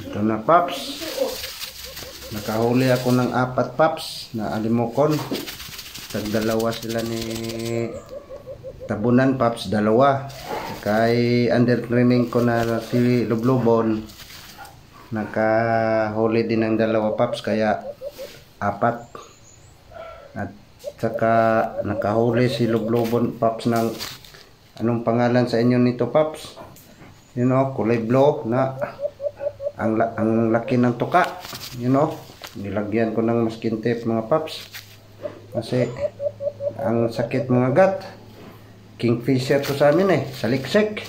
Ito na paps. Nakahuli ako ng 4 paps na alimokon. Tagdalawa sila ni tabunan paps, dalawa. Kay under training ko na si Lublubon. Nakahuli din ng 2 paps kaya 4. At saka nakahuli si Lublubon paps ng anong pangalan sa inyo nito paps? You know, kulay blue na ang laki ng tuka. You know, nilagyan ko ng masking tape mga paps. Kasi ang sakit mga gat. Kingfisher to sa amin eh, saliksik.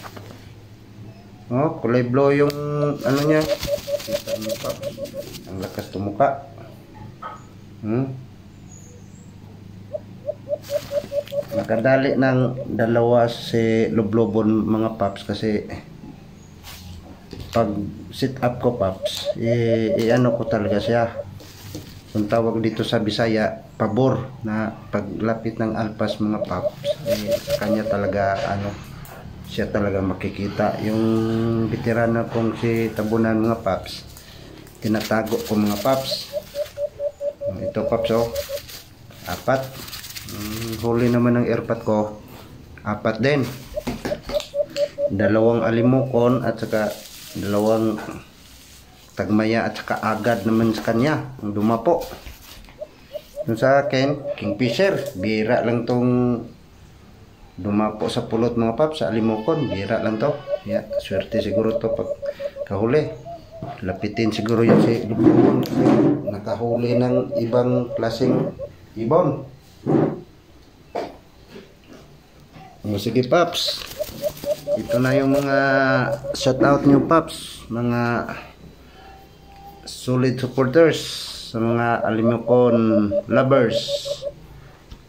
Oh, kulay blue yung ano niya. Kita mo paps. Ang lakas tumuka. Nakadali ng 2 si Lublubon mga paps kasi pag sit up ko paps, ano ko talaga siya. Kung tawag dito sa Bisaya, pabor na paglapit ng alpas mga paps, sa kanya talaga ano, siya talaga makikita. Yung veterano kong si Tabunan mga paps, tinatago ko mga paps. Ito paps oh, 4. Huli naman ng airpot ko, 4 din. 2 alimokon at saka 2 tagmaya at saka agad naman sa kanya ang dumapo. Yung sa akin, kingfisher, bira lang tong dumapo sa pulot mga paps, sa alimokon, bira lang to. Yeah, swerte siguro to pag kahuli. Lapitin siguro yung si Lublubon kasi nakahuli ng ibang klaseng ibon. Sige paps, ito na yung mga shoutout nyo paps, mga solid supporters, sa mga alimokon lovers.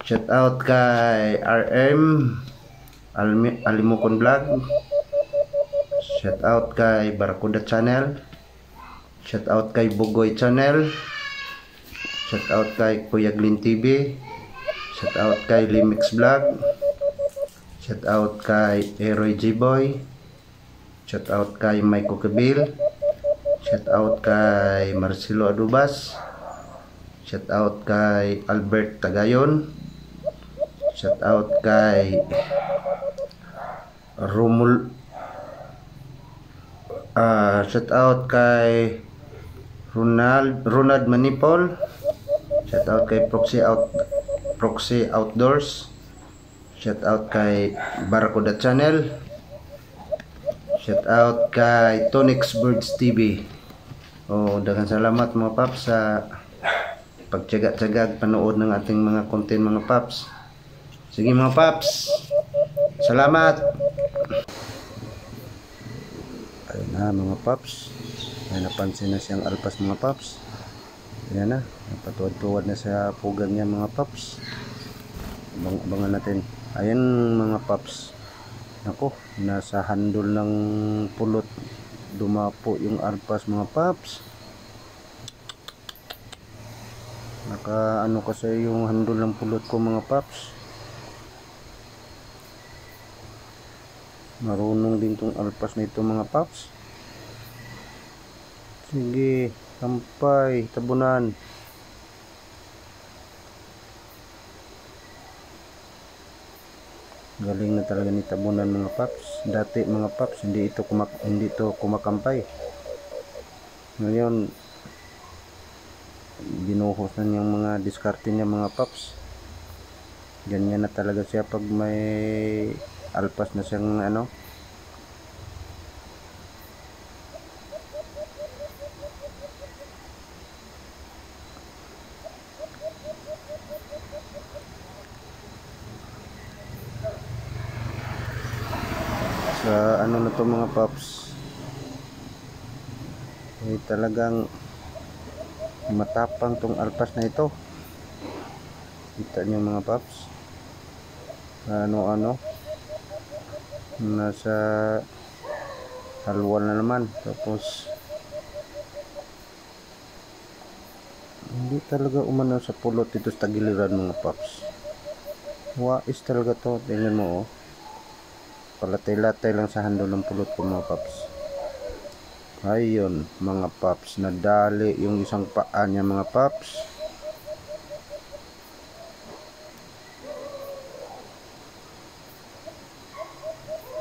Shoutout kay RM Alimokon Vlog, shoutout kay Barracuda Channel, shoutout kay Bugoy Channel, shoutout kay Kuya Glyn TV, shoutout kay Limix Vlog, shoutout kay Eroy G-Boy, shoutout kay Maiko Kabil, shoutout kay Marcelo Adubas, shoutout kay Albert Tagayon, shoutout kay shoutout kay Ronald Manipol, shoutout kay Proxy Outdoors, shoutout kay Barracuda Channel, shoutout kay Tonix Birds TV. Daghang salamat mga paps sa pagtiyaga-tiyagag panood ng ating mga content mga paps. Sige mga paps, salamat. Ayun na mga paps, may napansin na siyang alpas mga paps. Ayan na, napatuwad-tuwad na sa pugan niya mga paps. Abangan natin. Ayan mga paps, ako nasa handol ng pulot dumapo yung alpas mga paps. Naka ano kasi yung handol ng pulot ko mga paps. Marunong din tong alpas na ito mga paps. Sige, sampay, tabunan. Galing na talaga ni Tabunan mga paps. Dati mga paps, hindi ito kumakampay. Ngayon, binuhos na niyang mga diskarte niya mga paps. Ganyan na talaga siya pag may alpas na siyang ano. Sa ano na to mga paps, talagang matapang tong alpas na ito. Kita niyo mga paps, ano nasa halwan na naman. Tapos hindi talaga umano sa pulot dito sa tagiliran mga paps. Wais talaga to. Tingnan mo oh, palatay-latay lang sa handol ng pulot ko mga paps. Ayun mga paps, nadali yung isang paa niya mga paps.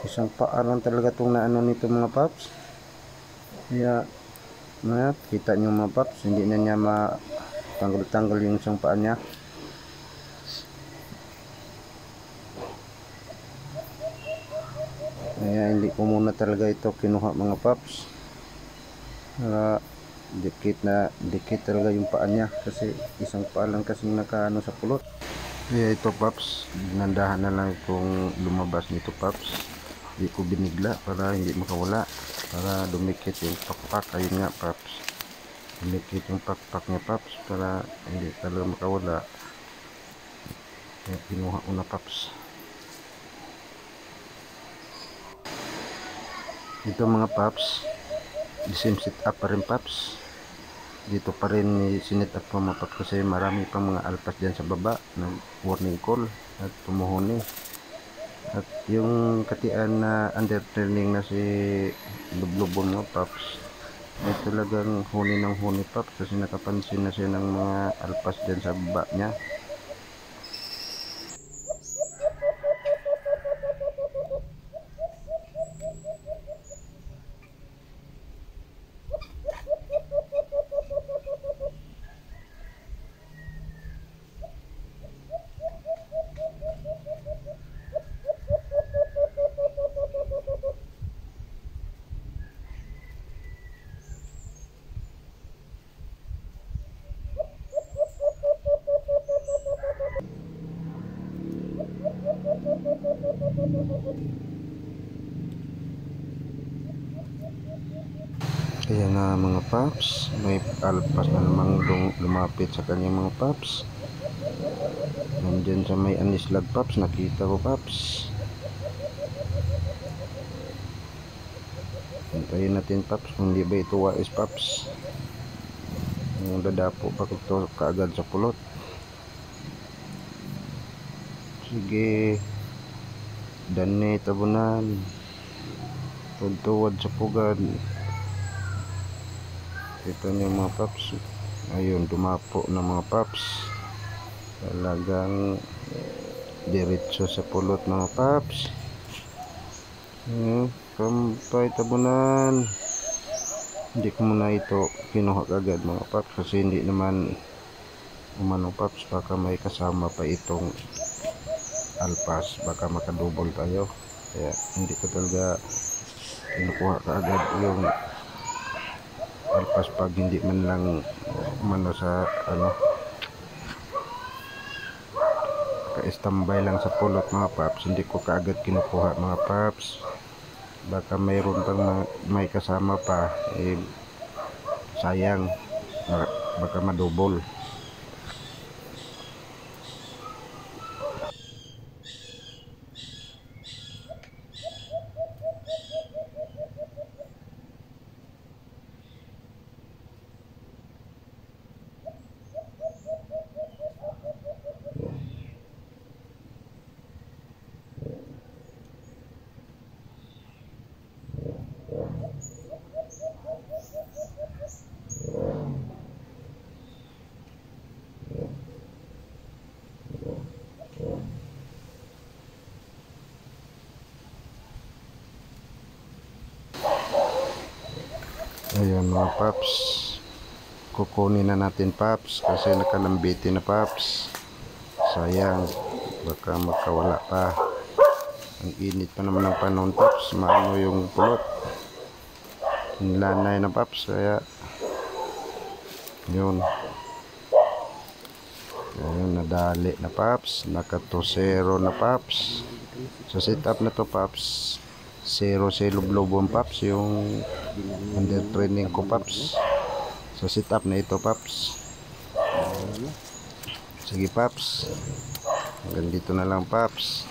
Isang paa lang talaga itong naano nito mga paps. Kaya kita nyo mga paps, hindi na niya matanggal-tanggal yung isang paa niya. Kaya hindi ko muna talaga ito kinuha mga paps. Dikit talaga yung paa niya kasi isang paa lang kasi nakaano sa pulot. Kaya ito paps, nandahan na lang kung lumabas nito paps. Hindi ko binigla para hindi makawala, para dumikit yung pakpak. Ayun nga paps, dumikit yung pakpak niya paps para hindi talaga makawala. Kaya kinuha ko na paps. Ito mga paps, the same setup pa rin paps. Dito pa rin sinit up ko mga paps kasi marami pang mga alpas dyan sa baba na warning call at tumuhuni. At yung katian na under training na si Lublobon mga paps ay talagang huni ng huni paps kasi nakapansin na siya ng mga alpas dyan sa baba niya. Kaya nga mga paps, may alpas na namang lumapit sa kanyang mga paps. Nandyan sa may anislag paps, nakita ko paps. Hintayin natin paps kung hindi ba ito wais paps. Yung dadapo pa ito kaagad sa pulot. Sige, dani tabunan, tuwad sa pugad. Ito niyo mga paps, ayun dumapo na mga paps, talagang diretso sa pulot mga paps. Kampay tabunan. Hindi ko muna ito kinuha agad mga paps kasi hindi naman umano paps, baka may kasama pa itong alpas, baka makadouble tayo. Kaya hindi ko talaga kinukuha kaagad yung alpas pag hindi man lang umano sa ka-standby lang sa pulot mga paps. Hindi ko kaagad kinukuha mga paps, baka mayroon pang may kasama pa, sayang, baka madouble. Ayun mga paps, kukunin na natin paps kasi nakalambiti na paps. Sayang, baka makawala pa. Ang init pa naman ng panahon paps, maano yung pulot, nilanay na paps. Kaya yun, ayun, nadali na paps, nakatosero na paps. Sa setup na to paps, zero si Lublobon paps, yung under training ko paps. Sa setup na ito paps. Sige paps, hanggang dito na lang paps.